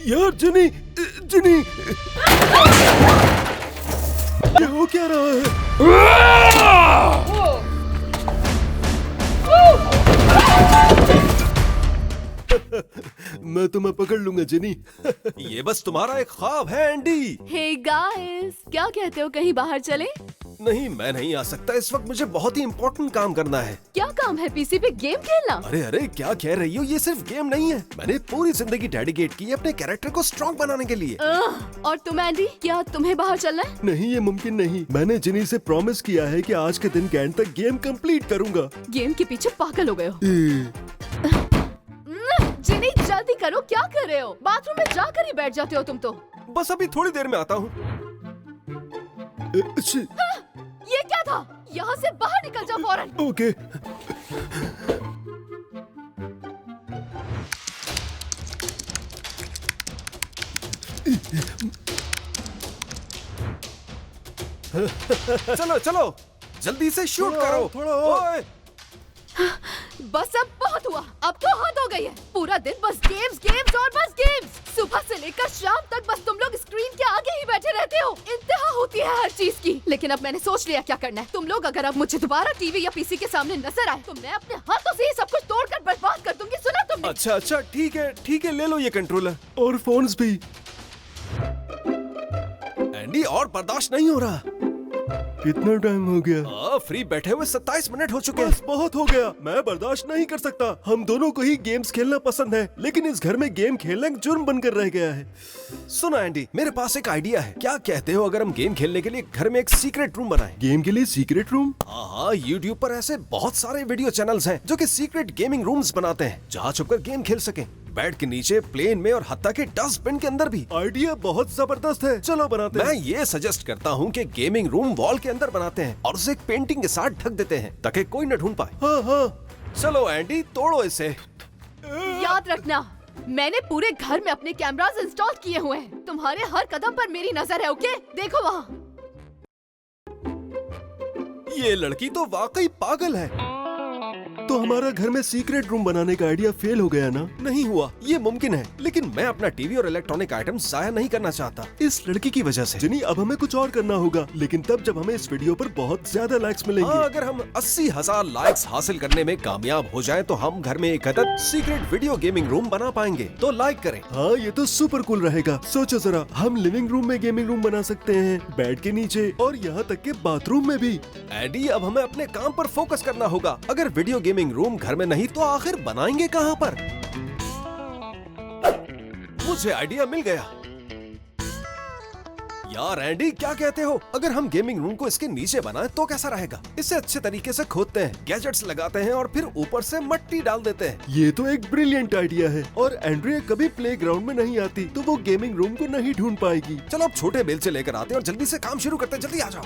यार जिनी, जिनी, ये हो क्या रहा है? मैं तुम्हें पकड़ लूंगा जिनी। ये बस तुम्हारा एक ख्वाब है एंडी। हे गाइस, क्या कहते हो, कहीं बाहर चले? नहीं, मैं नहीं आ सकता, इस वक्त मुझे बहुत ही इम्पोर्टेंट काम करना है। क्या काम है? पीसी पे गेम खेलना? अरे अरे, क्या कह रही हो? ये सिर्फ गेम नहीं है, मैंने पूरी जिंदगी डेडिकेट की है अपने कैरेक्टर को स्ट्रॉन्ग बनाने के लिए। और तुम एंडी, क्या तुम्हें बाहर चलना है? नहीं, ये मुमकिन नहीं। मैंने जिनी से प्रॉमिस किया है कि आज के दिन के एंड तक गेम कंप्लीट करूंगा। गेम के पीछे पागल हो गए हो। जिनी जल्दी करो, क्या कर रहे हो? बाथरूम में जाकर ही बैठ जाते हो तुम तो। बस अभी थोड़ी देर में आता हूँ। ये क्या था? यहाँ से बाहर निकल जाओ फौरन। ओके। चलो चलो, जल्दी से शूट करो। ओए, बस अब बहुत हुआ, अब तो हद हो गई है। पूरा दिन बस गेम्स गेम्स और बस गेम्स। सुबह से लेकर शाम तक बस तुम लोग स्क्रीन के आगे ही बैठे रहते हो। इंतहा होती है हर चीज की। लेकिन अब मैंने सोच लिया क्या करना है। तुम लोग अगर अब मुझे दोबारा टीवी या पीसी के सामने नजर आए तो मैं अपने हाथों से ही सब कुछ तोड़कर बर्बाद कर दूंगी। सुना तुमने? अच्छा अच्छा, ठीक है, ले लो ये कंट्रोलर और फोन्स भी। एंडी, और बर्दाश्त नहीं हो रहा। कितना टाइम हो गया? फ्री बैठे हुए 27 मिनट हो चुके हैं। बस बहुत हो गया, मैं बर्दाश्त नहीं कर सकता। हम दोनों को ही गेम्स खेलना पसंद है, लेकिन इस घर में गेम खेलना एक जुर्म बनकर रह गया है। सुनो एंडी, मेरे पास एक आइडिया है। क्या कहते हो अगर हम गेम खेलने के लिए घर में एक सीक्रेट रूम बनाएं? गेम के लिए सीक्रेट रूम? हाँ, यूट्यूब पर ऐसे बहुत सारे वीडियो चैनल्स हैं जो कि सीक्रेट गेमिंग रूम्स बनाते हैं, जहाँ छुपकर गेम खेल सकें। बेड के नीचे, प्लेन में और हत्ता के डस्टबिन के अंदर भी। आइडिया बहुत जबरदस्त है, चलो बनाते हैं। मैं ये सजेस्ट करता हूँ कि गेमिंग रूम वॉल के अंदर बनाते हैं और उसे एक पेंटिंग के साथ ढक देते हैं ताकि कोई न ढूंढ पाए। हाँ हाँ, चलो एंडी, तोड़ो इसे। याद रखना, मैंने पूरे घर में अपने कैमरास इंस्टॉल किए हुए हैं। तुम्हारे हर कदम पर मेरी नजर है, ओके? देखो वहाँ। ये लड़की तो वाकई पागल है। तो हमारा घर में सीक्रेट रूम बनाने का आइडिया फेल हो गया ना? नहीं हुआ, ये मुमकिन है, लेकिन मैं अपना टीवी और इलेक्ट्रॉनिक आइटम जाया नहीं करना चाहता इस लड़की की वजह से। जिनी, अब हमें कुछ और करना होगा, लेकिन तब जब हमें इस वीडियो पर बहुत ज्यादा लाइक्स मिलेंगे। हाँ, अगर हम 80,000 लाइक्स हासिल करने में कामयाब हो जाएं, तो हम घर में एक अदद सीक्रेट वीडियो गेमिंग रूम बना पाएंगे। तो लाइक करें। हाँ, ये तो सुपर कूल रहेगा। सोचो जरा, हम लिविंग रूम में गेमिंग रूम बना सकते हैं, बेड के नीचे और यहाँ तक के बाथरूम में भी। एंडी, अब हमें अपने काम पर फोकस करना होगा। अगर वीडियो गेमिंग रूम घर में नहीं तो आखिर बनाएंगे कहाँ पर? मुझे आइडिया मिल गया। यार एंडी, क्या कहते हो अगर हम गेमिंग रूम को इसके नीचे बनाएं तो कैसा रहेगा? इसे अच्छे तरीके से खोदते हैं, गैजेट्स लगाते हैं और फिर ऊपर से मिट्टी डाल देते हैं। ये तो एक ब्रिलियंट आइडिया है। और एंड्रिया कभी प्लेग्राउंड में नहीं आती तो वो गेमिंग रूम को नहीं ढूंढ पाएगी। चलो अब छोटे बेलचे लेकर आते हैं और जल्दी से काम शुरू करते हैं। जल्दी आ जाओ।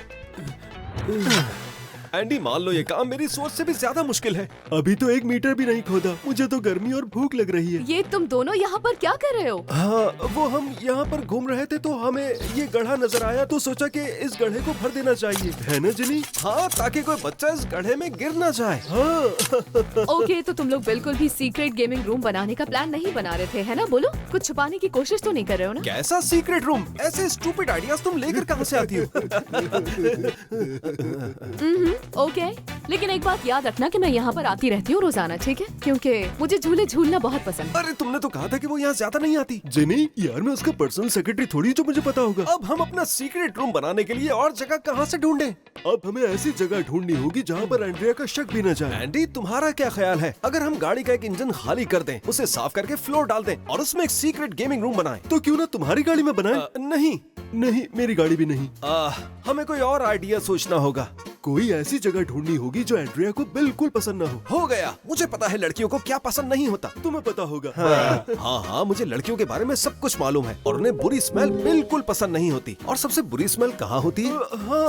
एंडी, मान लो ये काम मेरी सोच से भी ज्यादा मुश्किल है। अभी तो 1 मीटर भी नहीं खोदा। मुझे तो गर्मी और भूख लग रही है। ये तुम दोनों यहाँ पर क्या कर रहे हो? हाँ, वो हम यहाँ पर घूम रहे थे तो हमें ये गड्ढा नजर आया तो सोचा कि इस गड्ढे को भर देना चाहिए, है ना जिनी? हाँ, ताकि कोई बच्चा इस गड्ढे में गिर ना जाए। हाँ। ओके, तो तुम लोग बिल्कुल भी सीक्रेट गेमिंग रूम बनाने का प्लान नहीं बना रहे थे, है ना? बोलो, कुछ छुपाने की कोशिश तो नहीं कर रहे हो ना? कैसा सीक्रेट रूम? ऐसे स्टूपिड आइडियाज तुम लेकर कहाँ से आती हो? ओके, लेकिन एक बात याद रखना कि मैं यहाँ पर आती रहती हूँ रोजाना, ठीक है? क्योंकि मुझे झूले झूलना बहुत पसंद है। अरे, तुमने तो कहा था कि वो यहाँ ज्यादा नहीं आती। जिनी, यार मैं उसका पर्सनल सेक्रेटरी थोड़ी जो मुझे पता होगा। अब हम अपना सीक्रेट रूम बनाने के लिए और जगह कहाँ से ढूंढें? अब हमें ऐसी जगह ढूंढनी होगी जहाँ पर एंड्रिया का शक भी न जाए। एंडी, तुम्हारा क्या ख्याल है अगर हम गाड़ी का एक इंजन खाली कर दें, उसे साफ करके फ्लोर डाल दें और उसमें एक सीक्रेट गेमिंग रूम बनाएं? तो क्यों ना तुम्हारी गाड़ी में बनाएं? नहीं नहीं, मेरी गाड़ी भी नहीं। हमें कोई और आइडिया सोचना होगा। कोई ऐसी जगह ढूंढनी होगी जो एंड्रिया को बिल्कुल पसंद न हो गया, मुझे पता है लड़कियों को क्या पसंद नहीं होता। तुम्हें पता होगा। हाँ, मुझे लड़कियों के बारे में सब कुछ मालूम है और उन्हें बुरी स्मेल बिल्कुल पसंद नहीं होती। और सबसे बुरी स्मेल कहाँ होती है?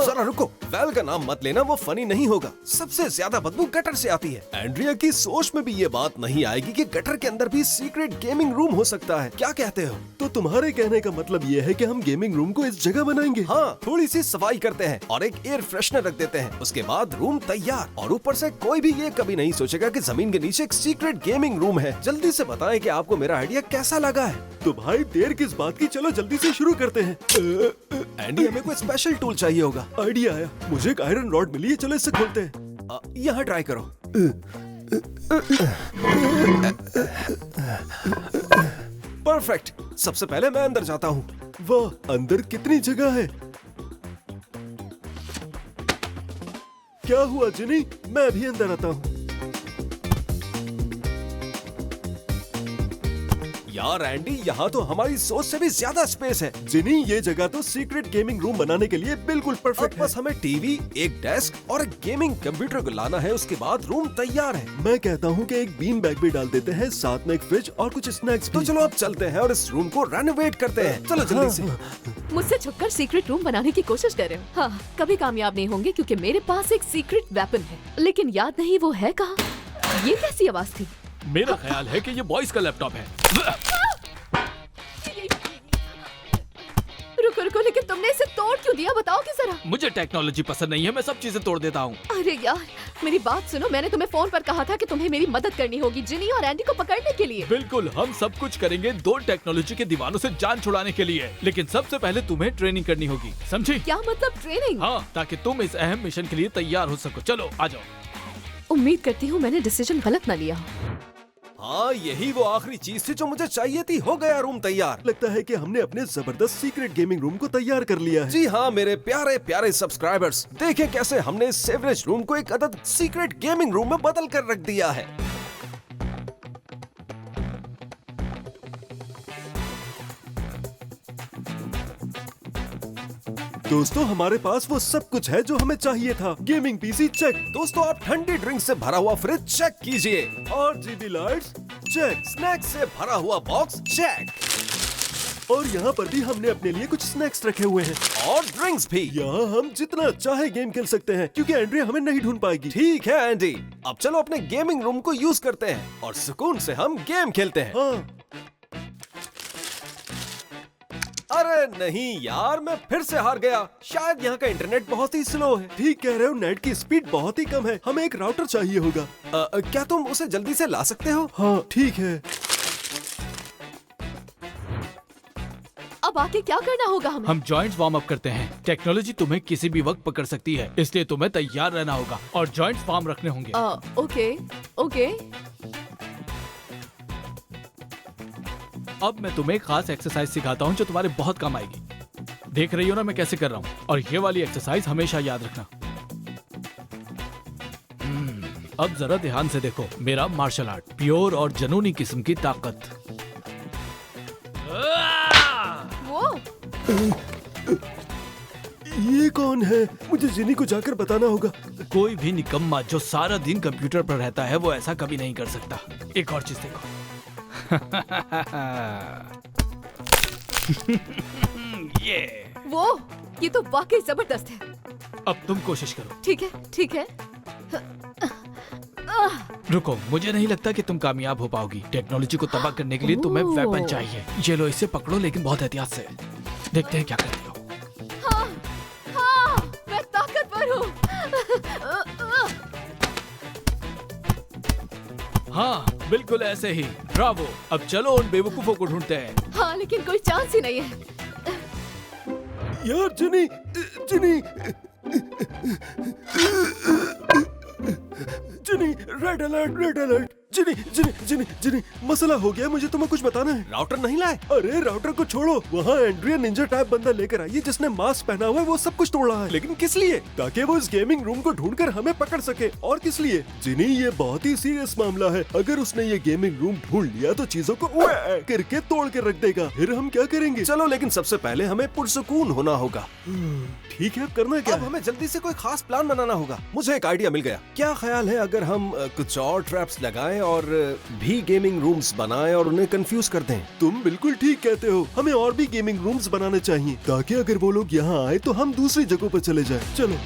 जरा रुको, वेल का नाम मत लेना, वो फनी नहीं होगा। सबसे ज्यादा बदबू गटर से आती है। एंड्रिया की सोच में भी ये बात नहीं आएगी कि गटर के अंदर भी सीक्रेट गेमिंग रूम हो सकता है। क्या कहते हो? तो तुम्हारे कहने का मतलब ये है कि हम गेमिंग रूम को इस जगह बनाएंगे? हाँ, थोड़ी सी सफाई करते हैं और एक एयर फ्रेशनर रख देते हैं। उसके बाद रूम तैयार। और ऊपर से कोई भी ये कभी नहीं सोचेगा कि जमीन के नीचे एक सीक्रेट गेमिंग रूम है। जल्दी से बताएं कि आपको मेरा आइडिया कैसा लगा है। तो भाई देर किस बात की, चलो जल्दी से शुरू करते हैं। एंडी, हमें कोई स्पेशल टूल चाहिए होगा। आइडिया आया, मुझे एक आयरन रॉड मिली है, चलो इससे खोलते हैं। यहाँ ट्राई करो। परफेक्ट। सबसे पहले मैं अंदर जाता हूँ। वाह, अंदर कितनी जगह है। क्या हुआ जिनी, मैं अभी अंदर आता हूँ। यार एंडी, यहाँ तो हमारी सोच से भी ज्यादा स्पेस है। जिनी, ये जगह तो सीक्रेट गेमिंग रूम बनाने के लिए बिल्कुल परफेक्ट है। बस हमें टीवी, एक डेस्क और एक गेमिंग कंप्यूटर को लाना है, उसके बाद रूम तैयार है। मैं कहता हूँ कि एक बीन बैग भी डाल देते हैं, साथ में एक फ्रिज और कुछ स्नैक्स। तो चलो अब चलते हैं और इस रूम को रेनोवेट करते हैं। चलो जल्दी से। मुझसे छुपकर सीक्रेट रूम बनाने की कोशिश कर रहे हो? हाँ, कभी कामयाब नहीं होंगे क्योंकि मेरे पास एक सीक्रेट वेपन है, लेकिन याद नहीं वो है कहाँ। ये कैसी आवाज थी? मेरा ख्याल है कि ये बॉयज का लैपटॉप है। रुको रुको, लेकिन तुमने इसे तोड़ क्यों दिया, बताओ कि जरा। मुझे टेक्नोलॉजी पसंद नहीं है, मैं सब चीजें तोड़ देता हूँ। अरे यार, मेरी बात सुनो, मैंने तुम्हें फोन पर कहा था कि तुम्हें मेरी मदद करनी होगी जिनी और एंडी को पकड़ने के लिए। बिल्कुल, हम सब कुछ करेंगे दो टेक्नोलॉजी के दीवानों से जान छुड़ाने के लिए, लेकिन सबसे पहले तुम्हें ट्रेनिंग करनी होगी, समझी? क्या मतलब ट्रेनिंग? हाँ, ताकि तुम इस अहम मिशन के लिए तैयार हो सको। चलो आ जाओ। उम्मीद करती हूँ मैंने डिसीजन गलत न लिया। हाँ, यही वो आखिरी चीज थी जो मुझे चाहिए थी। हो गया रूम तैयार। लगता है कि हमने अपने जबरदस्त सीक्रेट गेमिंग रूम को तैयार कर लिया है। जी हाँ मेरे प्यारे प्यारे सब्सक्राइबर्स, देखें कैसे हमने इस सेवरेज रूम को एक अदद सीक्रेट गेमिंग रूम में बदल कर रख दिया है। दोस्तों, हमारे पास वो सब कुछ है जो हमें चाहिए था। Gaming PC check. दोस्तों, आप ठंडी ड्रिंक से भरा हुआ फ्रिज चेक कीजिए। और जीबी लाइट्स चेक। स्नैक्स से भरा हुआ बॉक्स चेक। और यहाँ पर भी हमने अपने लिए कुछ स्नैक्स रखे हुए हैं और ड्रिंक्स भी। यहाँ हम जितना चाहे गेम खेल सकते हैं क्योंकि एंड्रिया हमें नहीं ढूंढ पाएगी। ठीक है एंडी, अब चलो अपने गेमिंग रूम को यूज करते हैं और सुकून से हम गेम खेलते हैं। हाँ। अरे नहीं यार, मैं फिर से हार गया। शायद यहाँ का इंटरनेट बहुत ही स्लो है। ठीक कह रहे हो, नेट की स्पीड बहुत ही कम है। हमें एक राउटर चाहिए होगा। क्या तुम उसे जल्दी से ला सकते हो? हाँ ठीक है। अब आके क्या करना होगा हमें? हम जॉइंट्स वार्म अप करते हैं। टेक्नोलॉजी तुम्हें किसी भी वक्त पकड़ सकती है, इसलिए तुम्हें तैयार रहना होगा और जॉइंट्स वार्म रखने होंगे। Okay okay. अब मैं तुम्हें एक खास एक्सरसाइज सिखाता हूँ जो तुम्हारे बहुत काम आएगी। देख रही हो ना मैं कैसे कर रहा हूँ, और ये वाली एक्सरसाइज हमेशा याद रखना। अब जरा ध्यान से देखो, मेरा मार्शल आर्ट, प्योर और जुनूनी किस्म की ताकत। वो ये कौन है? मुझे जिनी को जाकर बताना होगा। कोई भी निकम्मा जो सारा दिन कंप्यूटर पर रहता है वो ऐसा कभी नहीं कर सकता। एक और चीज देखो। ये तो वाकई जबरदस्त है। अब तुम कोशिश करो। ठीक है ठीक है। रुको, मुझे नहीं लगता कि तुम कामयाब हो पाओगी। टेक्नोलॉजी को तबाह करने के लिए तुम्हें वेपन चाहिए। ये लो, इसे पकड़ो लेकिन बहुत एहतियात से। देखते हैं क्या करती हो। हाँ, हाँ, मैं ताकतवर हूँ। हाँ बिल्कुल ऐसे ही। ब्रावो। अब चलो उन बेवकूफों को ढूंढते हैं। हाँ, लेकिन कोई चांस ही नहीं है। यार जिनी, जिनी, जिनी, रेड अलर्ट, रेड अलर्ट। जिनी, जिनी, जिनी, जिनी, मसला हो गया। मुझे तुम्हें कुछ बताना है। राउटर नहीं लाए? अरे राउटर को छोड़ो, वहाँ एंड्रिया निंजा टाइप बंदा लेकर आई है जिसने मास्क पहना हुआ है। वो सब कुछ तोड़ रहा है। लेकिन किस लिए? ताकि वो इस गेमिंग रूम को ढूंढकर हमें पकड़ सके। और किस लिए? जिनी, ये बहुत ही सीरियस मामला है। अगर उसने ये गेमिंग रूम ढूंढ लिया तो चीजों को करके तोड़ के रख देगा। फिर हम क्या करेंगे? चलो, लेकिन सबसे पहले हमें पुरसुकून होना होगा। ठीक है, अब करना क्या? अब हमें जल्दी से कोई खास प्लान बनाना होगा। मुझे एक आइडिया मिल गया। क्या ख्याल है अगर हम कुछ और ट्रैप्स लगाएं और भी गेमिंग रूम्स बनाएं और उन्हें कंफ्यूज कर दें? तुम बिल्कुल ठीक कहते हो। हमें और भी गेमिंग रूम्स बनाने चाहिए ताकि अगर वो लोग यहाँ आए तो हम दूसरी जगहों पर चले जाएं। चलो।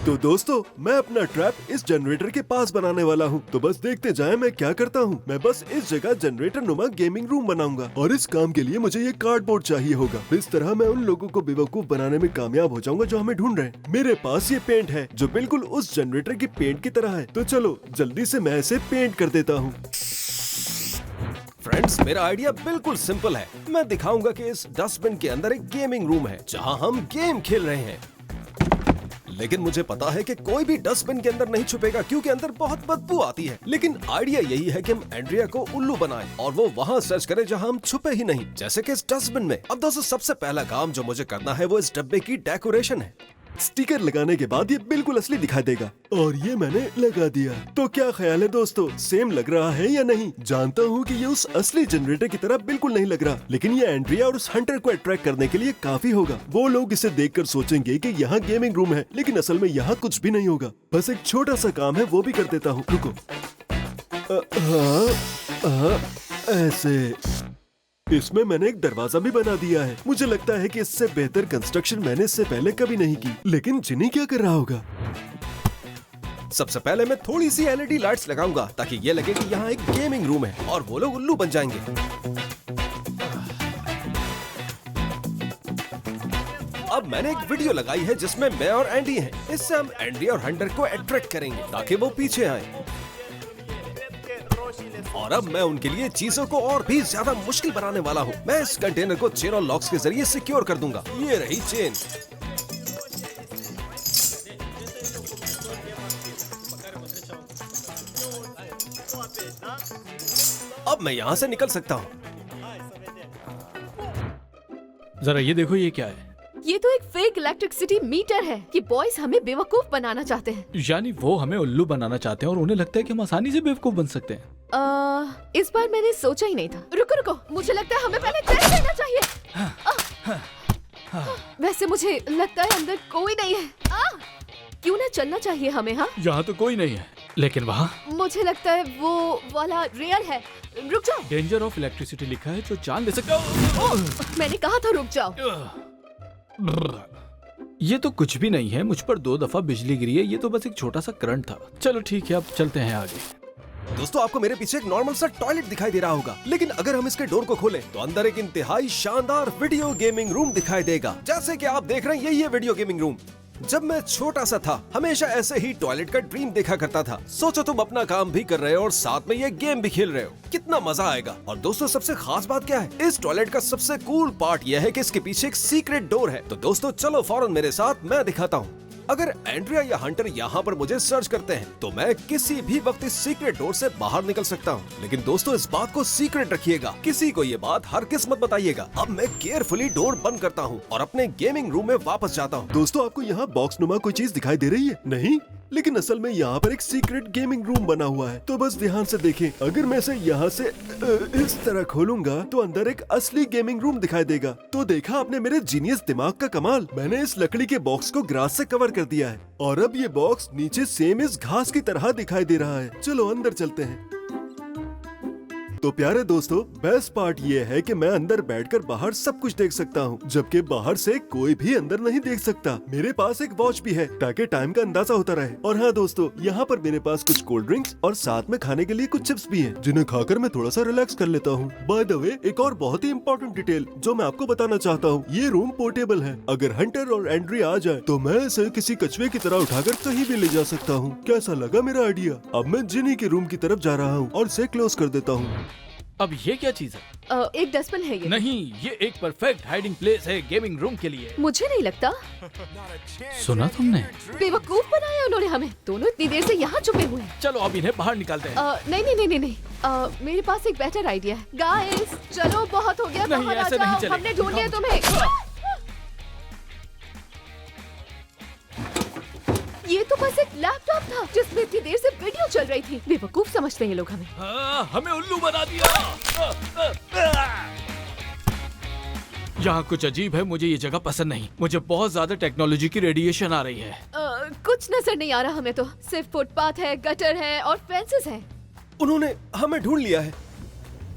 तो दोस्तों, मैं अपना ट्रैप इस जनरेटर के पास बनाने वाला हूँ। तो बस देखते जाएं मैं क्या करता हूँ। मैं बस इस जगह जनरेटर नुमा गेमिंग रूम बनाऊंगा और इस काम के लिए मुझे ये कार्डबोर्ड चाहिए होगा। इस तरह मैं उन लोगों को बेवकूफ बनाने में कामयाब हो जाऊंगा जो हमें ढूंढ रहे हैं। मेरे पास ये पेंट है जो बिल्कुल उस जनरेटर के पेंट की तरह है। तो चलो जल्दी से मैं इसे पेंट कर देता हूँ। फ्रेंड्स, मेरा आइडिया बिल्कुल सिंपल है। मैं दिखाऊंगा कि इस डस्टबिन के अंदर एक गेमिंग रूम है जहां हम गेम खेल रहे हैं। लेकिन मुझे पता है कि कोई भी डस्टबिन के अंदर नहीं छुपेगा क्योंकि अंदर बहुत बदबू आती है। लेकिन आइडिया यही है कि हम एंड्रिया को उल्लू बनाएं और वो वहाँ सर्च करे जहाँ हम छुपे ही नहीं, जैसे कि इस डस्टबिन में। अब दोस्तों, सबसे पहला काम जो मुझे करना है वो इस डब्बे की डेकोरेशन है। स्टिकर लगाने के बाद ये बिल्कुल असली दिखाई देगा और ये मैंने लगा दिया। तो क्या ख्याल है दोस्तों, सेम लग रहा है या नहीं? जानता हूँ कि ये उस असली जनरेटर की तरह बिल्कुल नहीं लग रहा, लेकिन ये एंड्रिया और उस हंटर को अट्रैक्ट करने के लिए काफी होगा। वो लोग इसे देखकर सोचेंगे कि यहाँ गेमिंग रूम है, लेकिन असल में यहाँ कुछ भी नहीं होगा। बस एक छोटा सा काम है, वो भी कर देता हूँ। रुको, ऐसे इसमें मैंने एक दरवाजा भी बना दिया है। मुझे लगता है कि इससे बेहतर कंस्ट्रक्शन मैंने इससे पहले कभी नहीं की। लेकिन जिनी क्या कर रहा होगा? सबसे पहले मैं थोड़ी सी एलईडी लाइट्स लगाऊंगा ताकि ये लगे कि यहाँ एक गेमिंग रूम है और वो लोग उल्लू बन जाएंगे। अब मैंने एक वीडियो लगाई है जिसमें मैं और एंडी हैं। इससे हम एंडी और हंटर को अट्रैक्ट करेंगे ताकि वो पीछे आए। और अब मैं उनके लिए चीजों को और भी ज्यादा मुश्किल बनाने वाला हूँ। मैं इस कंटेनर को चेन और लॉक्स के जरिए सिक्योर कर दूंगा। ये रही चेन। अब मैं यहाँ से निकल सकता हूँ। जरा ये देखो, ये क्या है? ये तो एक फेक इलेक्ट्रिसिटी मीटर है। ये बॉयज हमें बेवकूफ बनाना चाहते हैं। यानी वो हमें उल्लू बनाना चाहते हैं और उन्हें लगता है कि हम आसानी से बेवकूफ बन सकते हैं। इस बार मैंने सोचा ही नहीं था। रुको रुको, मुझे लगता है हमें पहले टेस्ट करना चाहिए। वैसे मुझे लगता है अंदर कोई नहीं है। क्यों ना चलना चाहिए हमें? हाँ, यहाँ तो कोई नहीं है, लेकिन वहाँ मुझे लगता है वो वाला रियल है। रुक जाओ। डेंजर ऑफ इलेक्ट्रिसिटी लिखा है जो जान ले सकता है। मैंने कहा था रुक जाओ। ये तो कुछ भी नहीं है। मुझ पर 2 दफा बिजली गिरी है। ये तो बस एक छोटा सा करंट था। चलो ठीक है, अब चलते हैं आगे। दोस्तों, आपको मेरे पीछे एक नॉर्मल सा टॉयलेट दिखाई दे रहा होगा, लेकिन अगर हम इसके डोर को खोलें तो अंदर एक इंतहाई शानदार वीडियो गेमिंग रूम दिखाई देगा। जैसे कि आप देख रहे हैं, ये वीडियो गेमिंग रूम। जब मैं छोटा सा था, हमेशा ऐसे ही टॉयलेट का ड्रीम देखा करता था। सोचो, तुम अपना काम भी कर रहे हो और साथ में ये गेम भी खेल रहे हो, कितना मजा आएगा। और दोस्तों, सबसे खास बात क्या है? इस टॉयलेट का सबसे कूल पार्ट यह है कि इसके पीछे एक सीक्रेट डोर है। तो दोस्तों, चलो फौरन मेरे साथ, मैं दिखाता हूँ। अगर एंड्रिया या हंटर यहाँ पर मुझे सर्च करते हैं तो मैं किसी भी वक्त इस सीक्रेट डोर से बाहर निकल सकता हूँ। लेकिन दोस्तों, इस बात को सीक्रेट रखिएगा, किसी को ये बात हरगिज़ मत बताइएगा। अब मैं केयरफुली डोर बंद करता हूँ और अपने गेमिंग रूम में वापस जाता हूँ। दोस्तों, आपको यहाँ बॉक्स नुमा कोई चीज दिखाई दे रही है? नहीं, लेकिन असल में यहाँ पर एक सीक्रेट गेमिंग रूम बना हुआ है। तो बस ध्यान से देखें। अगर मैं इसे यहाँ से इस तरह खोलूंगा तो अंदर एक असली गेमिंग रूम दिखाई देगा। तो देखा आपने मेरे जीनियस दिमाग का कमाल। मैंने इस लकड़ी के बॉक्स को ग्रास से कवर कर दिया है और अब ये बॉक्स नीचे सेम इस घास की तरह दिखाई दे रहा है। चलो अंदर चलते हैं। तो प्यारे दोस्तों, बेस्ट पार्ट ये है कि मैं अंदर बैठकर बाहर सब कुछ देख सकता हूँ, जबकि बाहर से कोई भी अंदर नहीं देख सकता। मेरे पास एक वॉच भी है ताकि टाइम का अंदाजा होता रहे। और हाँ दोस्तों, यहाँ पर मेरे पास कुछ कोल्ड ड्रिंक्स और साथ में खाने के लिए कुछ चिप्स भी हैं, जिन्हें खाकर मैं थोड़ा सा रिलैक्स कर लेता हूँ। बाय द वे, एक और बहुत ही इम्पोर्टेंट डिटेल जो मैं आपको बताना चाहता हूँ, ये रूम पोर्टेबल है। अगर हंटर और एंड्रिया आ जाए तो मैं इसे किसी कछुए की तरह उठाकर कहीं भी ले जा सकता हूँ। कैसा लगा मेरा आइडिया? अब मैं जिनी के रूम की तरफ जा रहा हूँ और इसे क्लोज कर देता हूँ। अब ये क्या चीज है? एक डस्टबिन है ये। नहीं, ये एक परफेक्ट हाइडिंग प्लेस है गेमिंग रूम के लिए। मुझे नहीं लगता। सुना तुमने? बेवकूफ बनाया उन्होंने हमें। दोनों इतनी देर से यहाँ छुपे हुए हैं। चलो अब इन्हें बाहर निकालते हैं। नहीं नहीं नहीं नहीं, मेरे पास एक बेटर आइडिया है। गाइस, चलो बहुत हो गया, नहीं, बाहर आ ऐसे नहीं जाओ। चलेगा। हमने ढूंढ लिया तुम्हें। ये तो बस एक लैपटॉप था जिसमें इतनी देर से वीडियो चल रही थी। बेवकूफ समझते हैं ये लोग हमें। हमें उल्लू बना दिया। यहाँ कुछ अजीब है। मुझे ये जगह पसंद नहीं। मुझे बहुत ज्यादा टेक्नोलॉजी की रेडिएशन आ रही है। कुछ नजर नहीं आ रहा हमें तो। सिर्फ फुटपाथ है, गटर है और फेंसेस हैं। उन्होंने हमें ढूंढ लिया है।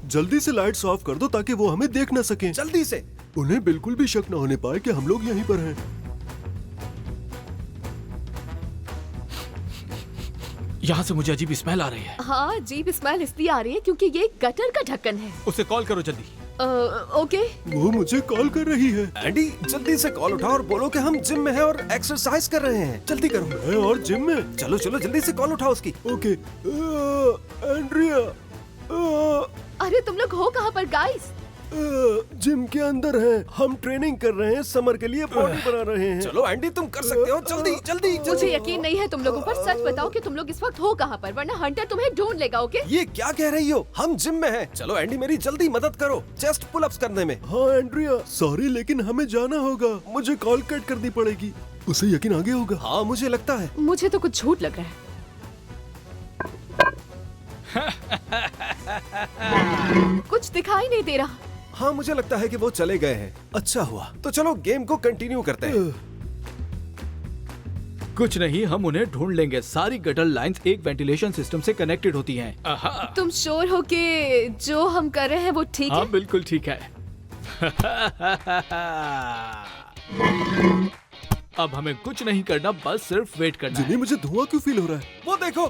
जल्दी से लाइट्स ऑफ कर दो ताकि वो हमें देख न सकें। जल्दी से। उन्हें बिल्कुल भी शक न होने पाए कि हम लोग यहीं पर हैं। यहाँ से मुझे अजीब स्मेल आ रही है। हाँ, अजीब स्मेल इसलिए आ रही है क्योंकि ये गटर का ढक्कन है। उसे कॉल करो जल्दी। ओके। वो मुझे कॉल कर रही है। एंडी, जल्दी से कॉल उठाओ और बोलो कि हम जिम में हैं और एक्सरसाइज कर रहे हैं। जल्दी करो। मैं और जिम में? चलो चलो, जल्दी से कॉल उठाओ उसकी। ओके। एंड्रिया। अरे तुम लोग हो कहाँ पर गाइस? जिम के अंदर है। हम ट्रेनिंग कर रहे हैं, समर के लिए बॉडी बना रहे हैं। चलो एंडी, तुम कर सकते हो। जल्दी जल्दी मुझे यकीन नहीं है तुम लोगों पर। सच बताओ कि तुम लोग इस वक्त हो कहाँ पर, वरना हंटर तुम्हें ढूंढ लेगा। ओके? ये क्या कह रही हो? हम जिम में हैं। चलो एंडी, मेरी जल्दी मदद करो चेस्ट पुल अप्स करने में। हाँ एंड्रिया, सॉरी लेकिन हमें जाना होगा। मुझे कॉल कट करनी पड़ेगी। उसे यकीन आ गया होगा। हाँ मुझे लगता है। मुझे तो कुछ झूठ लग रहा है। कुछ दिखाई नहीं दे रहा। हाँ मुझे लगता है कि वो चले गए हैं। अच्छा हुआ। तो चलो गेम को कंटिन्यू करते हैं। कुछ नहीं, हम उन्हें ढूंढ लेंगे। सारी गटर लाइंस एक वेंटिलेशन सिस्टम से कनेक्टेड होती हैं। आहा। तुम श्योर हो कि जो हम कर रहे हैं वो ठीक हाँ है? बिल्कुल ठीक है। अब हमें कुछ नहीं करना, बस सिर्फ वेट करना जिनी, है। मुझे धुआं क्यों फील हो रहा है? वो देखो,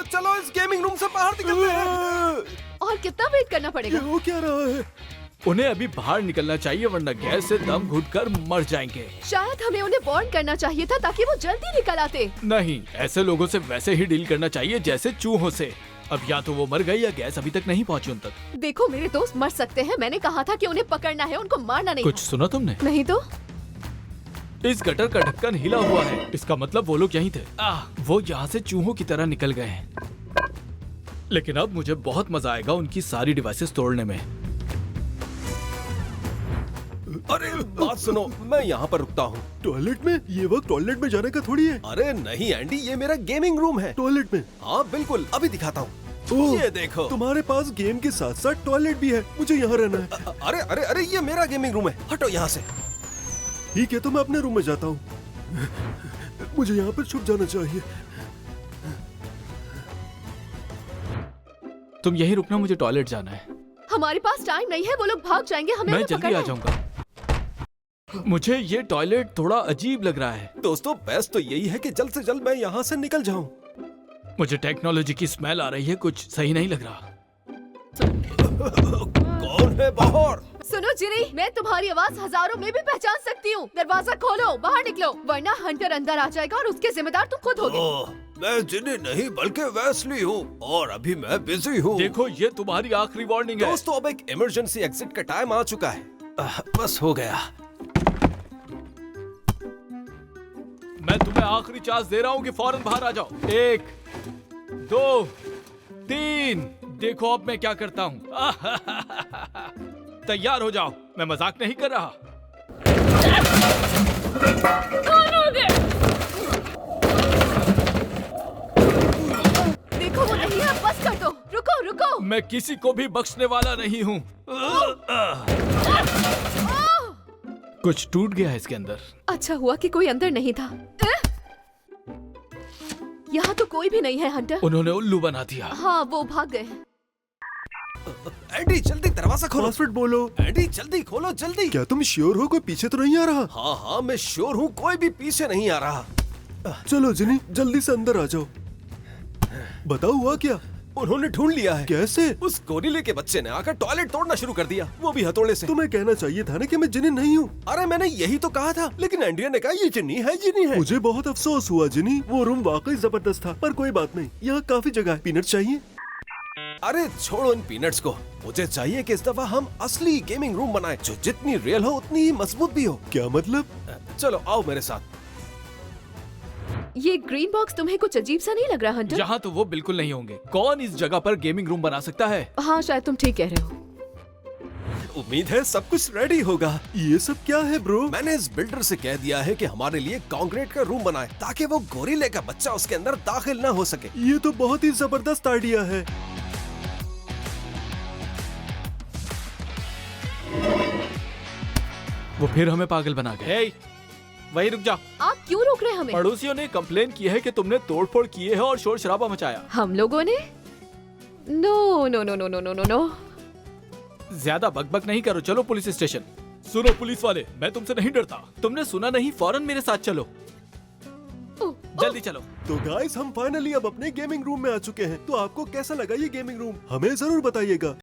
चलो इस गेमिंग रूम से बाहर निकलते हैं। और कितना वेट करना ये पड़ेगा? हो क्या रहा है? उन्हें अभी बाहर निकलना चाहिए, वरना गैस से दम घुटकर मर जाएंगे। शायद हमें उन्हें वार्न करना चाहिए था ताकि वो जल्दी निकल आते। नहीं, ऐसे लोगों से वैसे ही डील करना चाहिए जैसे चूहों से। अब या तो वो मर गए या गैस अभी तक नहीं पहुंची उन तक। देखो मेरे दोस्त मर सकते हैं। मैंने कहा था कि उन्हें पकड़ना है, उनको मारना नहीं। कुछ सुना तुमने? नहीं तो? इस गटर का ढक्कन हिला हुआ है। इसका मतलब वो लोग यहीं थे। वो यहाँ से चूहों की तरह निकल गए हैं। लेकिन अब मुझे बहुत मजा आएगा उनकी सारी डिवाइसेस तोड़ने में। अरे बात सुनो, मैं यहाँ पर रुकता हूँ। टॉयलेट में? ये वक्त टॉयलेट में जाने का थोड़ी है। अरे नहीं एंडी, ये मेरा गेमिंग रूम है। टॉयलेट में? हाँ बिल्कुल, अभी दिखाता हूँ। ओह, ये देखो। तुम्हारे पास गेम के साथ साथ टॉयलेट भी है। मुझे यहाँ रहना है। अरे अरे अरे, ये मेरा गेमिंग रूम है। हटो यहाँ से। ठीक है, तो मैं अपने रूम में जाता हूँ। मुझे यहाँ पर छुप जाना चाहिए। तुम यहीं रुकना, मुझे टॉयलेट जाना है। हमारे पास टाइम नहीं है, वो लोग भाग जाएंगे। हमें मैं उन्हें जल्दी पकड़ना आ है। जाऊंगा। मुझे ये टॉयलेट थोड़ा अजीब लग रहा है। दोस्तों, बेस्ट तो यही है कि जल्द से जल्द मैं यहाँ से निकल जाऊँ। मुझे टेक्नोलॉजी की स्मेल आ रही है, कुछ सही नहीं लग रहा। कौन है बाहर? सुनो जिरी, मैं तुम्हारी आवाज हजारों में भी पहचान सकती हूँ। दरवाजा खोलो, बाहर निकलो, वरना हंटर अंदर आ जाएगा और उसके जिम्मेदार तुम खुद होगे। ओह, मैं जिनी नहीं बल्कि वेस्ली हूँ और अभी मैं बिजी हूँ। देखो, ये तुम्हारी आखिरी वार्निंग है। दोस्तों, अब एक इमरजेंसी एग्जिट का टाइम आ चुका है। बस हो गया। मैं तुम्हें आखिरी चांस दे रहा हूँ कि फौरन बाहर आ जाओ। 1 2 3। देखो अब मैं क्या करता हूँ। तैयार हो जाओ, मैं मजाक नहीं कर रहा। देखो वो नहीं है, बस कर दो। रुको रुको। मैं किसी को भी बख्शने वाला नहीं हूँ। कुछ टूट गया है इसके अंदर। अच्छा हुआ कि कोई अंदर नहीं था। यहाँ तो कोई भी नहीं है हंटर। उन्होंने उल्लू बना दिया। हाँ, वो भाग गए। एंडी जल्दी दरवाजा खोलो। पासवर्ड बोलो। एंडी जल्दी खोलो, जल्दी। क्या तुम श्योर हो? कोई पीछे तो नहीं आ रहा? हाँ हाँ, मैं श्योर हूँ, कोई भी पीछे नहीं आ रहा। चलो जिनी, जल्दी से अंदर आ जाओ। बताओ हुआ क्या? उन्होंने ढूंढ लिया है। कैसे? उस गोरिल्ले के बच्चे ने आकर टॉयलेट तोड़ना शुरू कर दिया, वो भी हथौड़े से। तुम्हें कहना चाहिए था ना कि मैं जिनी नहीं हूँ। अरे मैंने यही तो कहा था, लेकिन एंड्रिया ने कहा ये जिन्नी है, जिन्नी है। मुझे बहुत अफसोस हुआ जिनी, वो रूम वाकई जबरदस्त था। पर कोई बात नहीं, यहाँ काफी जगह है। पीनट चाहिए? अरे छोड़ो इन पीनट्स को। मुझे चाहिए कि इस दफा हम असली गेमिंग रूम बनाएं, जो जितनी रियल हो उतनी ही मजबूत भी हो। क्या मतलब? चलो आओ मेरे साथ। ये ग्रीन बॉक्स तुम्हें कुछ अजीब सा नहीं लग रहा हंटर? यहाँ तो वो बिल्कुल नहीं होंगे। कौन इस जगह पर गेमिंग रूम बना सकता है? हाँ, शायद तुम ठीक कह रहे हो। उम्मीद है सब कुछ रेडी होगा। ये सब क्या है ब्रो? मैंने इस बिल्डर से कह दिया है कि हमारे लिए कंक्रीट का रूम बनाए, ताकि वो गोरिल्ले का बच्चा उसके अंदर दाखिल न हो सके। ये तो बहुत ही जबरदस्त आइडिया है। वो फिर हमें पागल बना गए। hey, वहीं रुक जाओ। आप क्यों रोक रहे हैं हमें? पड़ोसियों ने कंप्लेन की है कि तुमने तोड़फोड़ किए है और शोर शराबा मचाया। हम लोगों ने? No no no no no no no no. ज्यादा बकबक नहीं करो, चलो पुलिस स्टेशन। सुनो पुलिस वाले, मैं तुमसे नहीं डरता। तुमने सुना नहीं? फौरन मेरे साथ चलो, जल्दी चलो। तो गाइस, हम फाइनली अब अपने गेमिंग रूम में आ चुके हैं। तो आपको कैसा लगा ये गेमिंग रूम? हमें जरूर बताइएगा।